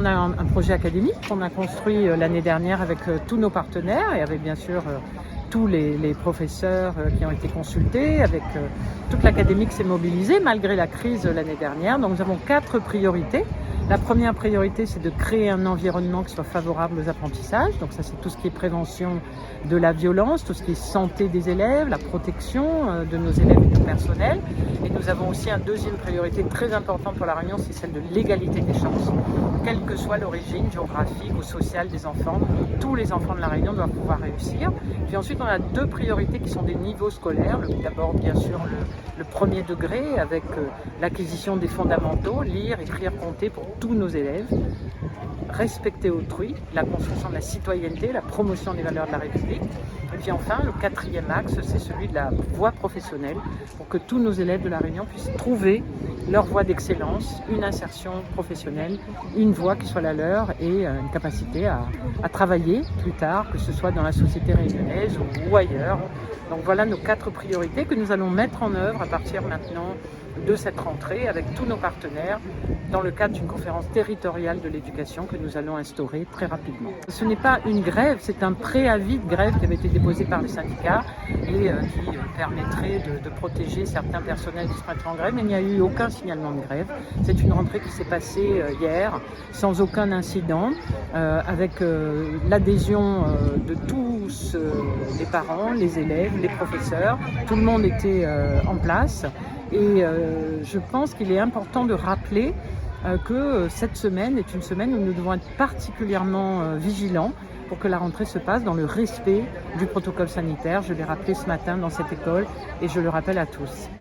On a un projet académique qu'on a construit l'année dernière avec tous nos partenaires et avec bien sûr tous les professeurs qui ont été consultés, avec toute l'académie qui s'est mobilisée malgré la crise l'année dernière. Donc nous avons 4 priorités. La première priorité, c'est de créer un environnement qui soit favorable aux apprentissages. Donc ça, c'est tout ce qui est prévention de la violence, tout ce qui est santé des élèves, la protection de nos élèves et du personnel. Et nous avons aussi une deuxième priorité très importante pour La Réunion, c'est celle de l'égalité des chances. Quelle que soit l'origine géographique ou sociale des enfants, tous les enfants de La Réunion doivent pouvoir réussir. Puis ensuite, on a 2 priorités qui sont des niveaux scolaires. D'abord, bien sûr, le premier degré avec l'acquisition des fondamentaux, lire, écrire, compter pour tous nos élèves, respecter autrui, la construction de la citoyenneté, la promotion des valeurs de la République. Et puis enfin, le 4e axe, c'est celui de la voie professionnelle pour que tous nos élèves de La Réunion puissent trouver leur voie d'excellence, une insertion professionnelle, une voie qui soit la leur et une capacité à travailler plus tard, que ce soit dans la société réunionnaise ou ailleurs. Donc voilà nos 4 priorités que nous allons mettre en œuvre à partir maintenant de cette rentrée avec tous nos partenaires dans le cadre d'une conférence territoriale de l'éducation que nous allons instaurer très rapidement. Ce n'est pas une grève, c'est un préavis de grève qui avait été déposé par les syndicats et qui permettrait de protéger certains personnels qui se mettraient en grève, mais il n'y a eu aucun signalement de grève. C'est une rentrée qui s'est passée hier sans aucun incident, avec l'adhésion de tous les parents, les élèves, les professeurs. Tout le monde était en place. Et je pense qu'il est important de rappeler que cette semaine est une semaine où nous devons être particulièrement vigilants pour que la rentrée se passe dans le respect du protocole sanitaire. Je l'ai rappelé ce matin dans cette école et je le rappelle à tous.